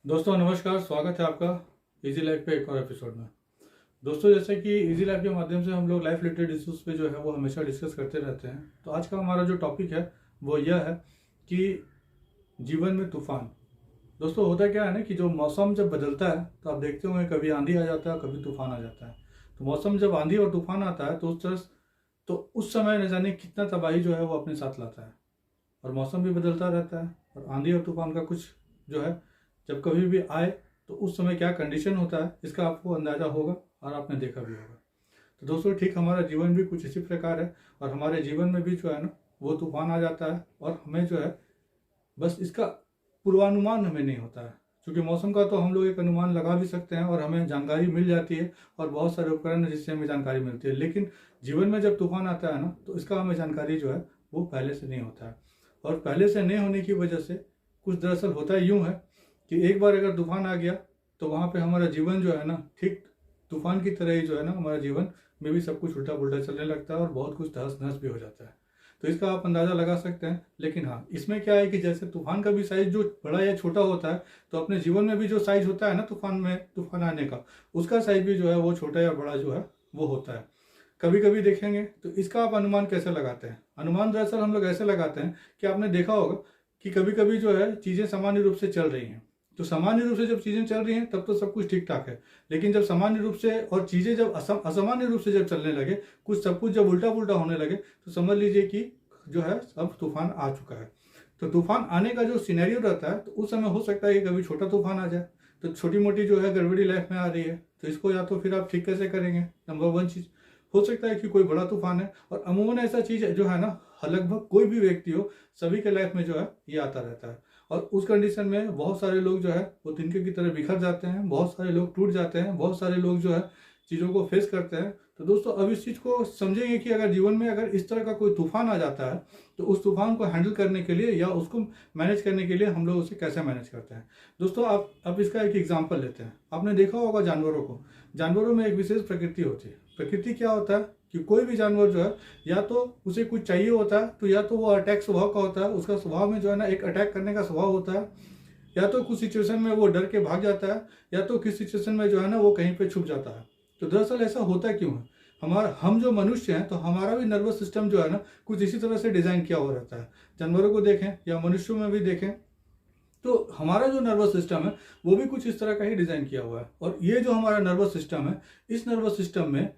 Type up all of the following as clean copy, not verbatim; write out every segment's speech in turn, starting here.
दोस्तों नमस्कार, स्वागत है आपका इजी लाइफ पे एक और एपिसोड में। दोस्तों जैसे कि इजी लाइफ के माध्यम से हम लोग लाइफ रिलेटेड इश्यूज पे जो है वो हमेशा डिस्कस करते रहते हैं। तो आज का हमारा जो टॉपिक है वो यह है कि जीवन में तूफान। दोस्तों होता क्या है ना कि जो मौसम जब बदलता है तो आप देखते होंगे कभी आंधी आ जाता है, कभी तूफान आ जाता है। तो मौसम जब आंधी और तूफान आता है तो उस समय न जाने कितना तबाही जो है वो अपने साथ लाता है। और मौसम भी बदलता रहता है और आंधी और तूफान का कुछ जो है जब कभी भी आए तो उस समय क्या कंडीशन होता है इसका आपको अंदाजा होगा और आपने देखा भी होगा। तो दोस्तों ठीक हमारा जीवन भी कुछ इसी प्रकार है और हमारे जीवन में भी जो है ना वो तूफान आ जाता है और हमें जो है बस इसका पूर्वानुमान हमें नहीं होता है। क्योंकि मौसम का तो हम लोग एक अनुमान लगा भी सकते हैं और हमें जानकारी मिल जाती है और बहुत सारे उपकरण है जिससे हमें जानकारी मिलती है। लेकिन जीवन में जब तूफान आता है ना तो इसका हमें जानकारी जो है वो पहले से नहीं होता है। और पहले से नहीं होने की वजह से कुछ दरअसल होता यूँ है कि एक बार अगर तूफान आ गया तो वहाँ पे हमारा जीवन जो है ना ठीक तूफान की तरह ही जो है ना हमारा जीवन में भी सब कुछ उल्टा पुल्टा चलने लगता है और बहुत कुछ तहस नहस भी हो जाता है। तो इसका आप अंदाज़ा लगा सकते हैं। लेकिन हाँ, इसमें क्या है कि जैसे तूफान का भी साइज जो बड़ा या छोटा होता है तो अपने जीवन में भी जो साइज होता है ना तूफान आने का उसका साइज भी जो है वो छोटा या बड़ा जो है वो होता है। कभी कभी देखेंगे तो इसका आप अनुमान कैसे लगाते हैं। अनुमान दरअसल हम लोग ऐसे लगाते हैं कि आपने देखा होगा कि कभी कभी जो है चीज़ें सामान्य रूप से चल रही हैं। तो सामान्य रूप से जब चीज़ें चल रही हैं तब तो सब कुछ ठीक ठाक है। लेकिन जब सामान्य रूप से और चीज़ें जब असामान्य रूप से जब चलने लगे सब कुछ जब उल्टा पुल्टा होने लगे तो समझ लीजिए कि जो है अब तूफान आ चुका है। तो तूफान आने का जो सिनेरियो रहता है तो उस समय हो सकता है कि कभी छोटा तूफान आ जाए। तो छोटी मोटी जो है गड़बड़ी लाइफ में आ रही है तो इसको या तो फिर आप ठीक कैसे करेंगे। नंबर वन चीज़ हो सकता है कि कोई बड़ा तूफान है और अमूमन ऐसा चीज़ जो है ना लगभग कोई भी व्यक्ति हो सभी के लाइफ में जो है ये आता रहता है। और उस कंडीशन में बहुत सारे लोग जो है वो तिनके की तरह बिखर जाते हैं, बहुत सारे लोग टूट जाते हैं, बहुत सारे लोग जो है चीज़ों को फेस करते हैं। तो दोस्तों अब इस चीज़ को समझेंगे कि अगर जीवन में अगर इस तरह का कोई तूफान आ जाता है तो उस तूफान को हैंडल करने के लिए या उसको मैनेज करने के लिए हम लोग उसे कैसे मैनेज करते हैं। दोस्तों आप अब इसका एक एग्जाम्पल लेते हैं। आपने देखा होगा जानवरों को, जानवरों में एक विशेष प्रकृति होती है। प्रकृति क्या होता है कि कोई भी जानवर जो है या तो उसे कुछ चाहिए होता है तो या तो वो अटैक स्वभाव का होता है, उसका स्वभाव में जो है ना एक अटैक करने का स्वभाव होता है, या तो कुछ सिचुएशन में वो डर के भाग जाता है, या तो किस सिचुएशन में जो है ना वो कहीं पे छुप जाता है। तो दरअसल ऐसा होता क्यों है, हम जो मनुष्य हैं तो हमारा भी नर्वस सिस्टम जो है ना कुछ इसी तरह से डिज़ाइन किया हुआ रहता है। जानवरों को देखें या मनुष्यों में भी देखें तो हमारा जो नर्वस सिस्टम है वो भी कुछ इस तरह का ही डिज़ाइन किया हुआ है। और ये जो हमारा नर्वस सिस्टम है इस नर्वस सिस्टम में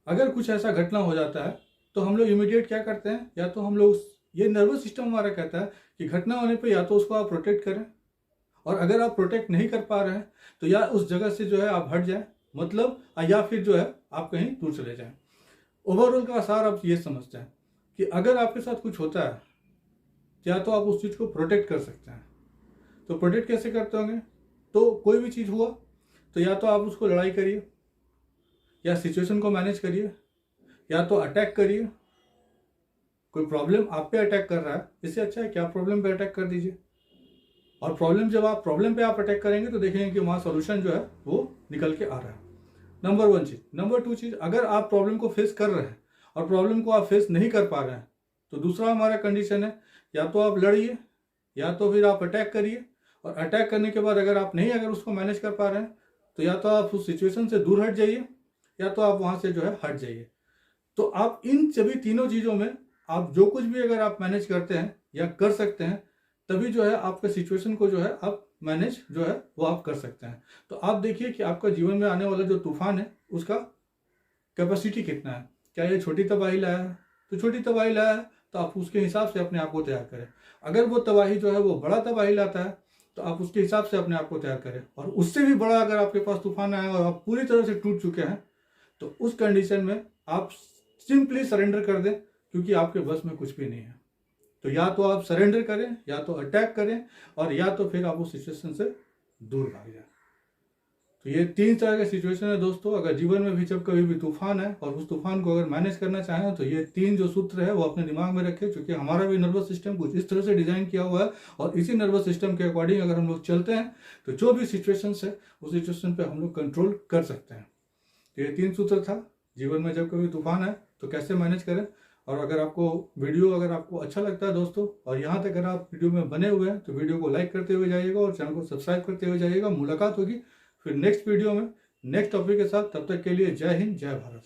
अगर कुछ ऐसा घटना हो जाता है तो हम लोग इमीडिएट क्या करते हैं, या तो हम लोग ये नर्वस सिस्टम हमारा कहता है कि घटना होने पे या तो उसको आप प्रोटेक्ट करें, और अगर आप प्रोटेक्ट नहीं कर पा रहे हैं तो या उस जगह से जो है आप हट जाएं, मतलब या फिर जो है आप कहीं दूर चले जाएं। ओवरऑल का सार आप ये समझते हैं कि अगर आपके साथ कुछ होता है या तो आप उस चीज़ को प्रोटेक्ट कर सकते हैं। तो प्रोटेक्ट कैसे करते होंगे, तो कोई भी चीज़ हुआ तो या तो आप उसको लड़ाई करिए, या सिचुएशन को मैनेज करिए, या तो अटैक करिए। कोई प्रॉब्लम आप पे अटैक कर रहा है, इससे अच्छा है कि आप प्रॉब्लम पे अटैक कर दीजिए। और प्रॉब्लम पे आप अटैक करेंगे तो देखेंगे कि वहाँ सोल्यूशन जो है वो निकल के आ रहा है। नंबर वन चीज़। नंबर टू चीज़, अगर आप प्रॉब्लम को फेस कर रहे हैं और प्रॉब्लम को आप फेस नहीं कर पा रहे हैं तो दूसरा हमारा कंडीशन है या तो आप लड़िए या तो फिर आप अटैक करिए। और अटैक करने के बाद अगर उसको मैनेज कर पा रहे हैं तो या तो आप उस सिचुएशन से दूर हट जाइए या तो आप वहाँ से जो है हट जाइए। तो आप इन सभी तीनों चीज़ों में आप जो कुछ भी अगर आप मैनेज करते हैं या कर सकते हैं तभी जो है आपके सिचुएशन को जो है आप मैनेज जो है वो आप कर सकते हैं। तो आप देखिए कि आपका जीवन में आने वाला जो तूफान है उसका कैपेसिटी कितना है। क्या ये छोटी तबाही लाया है, तो छोटी तबाही लाया है तो आप उसके हिसाब से अपने आप को तैयार करें। अगर वो तबाही जो है वो बड़ा तबाही लाता है तो आप उसके हिसाब से अपने आप को तैयार करें। और उससे भी बड़ा अगर आपके पास तूफान आया और आप पूरी तरह से टूट चुके हैं तो उस कंडीशन में आप सिंपली सरेंडर कर दें, क्योंकि आपके बस में कुछ भी नहीं है। तो या तो आप सरेंडर करें या तो अटैक करें और या तो फिर आप उस सिचुएशन से दूर भाग जाए। तो ये तीन तरह के सिचुएशन है दोस्तों। अगर जीवन में भी जब कभी भी तूफान है और उस तूफान को अगर मैनेज करना चाहें तो ये तीन जो सूत्र है वो अपने दिमाग में रखें, क्योंकि हमारा भी नर्वस सिस्टम कुछ इस तरह से डिजाइन किया हुआ है और इसी नर्वस सिस्टम के अकॉर्डिंग अगर हम लोग चलते हैं तो जो भी सिचुएशन है उस सिचुएशन पर हम लोग कंट्रोल कर सकते हैं। तो ये तीन सूत्र था, जीवन में जब कभी तूफान है तो कैसे मैनेज करें और अगर आपको अच्छा लगता है दोस्तों, और यहाँ तक अगर आप वीडियो में बने हुए हैं तो वीडियो को लाइक करते हुए जाइएगा और चैनल को सब्सक्राइब करते हुए जाइएगा। मुलाकात होगी फिर नेक्स्ट वीडियो में नेक्स्ट टॉपिक के साथ। तब तक के लिए जय हिंद, जय भारत।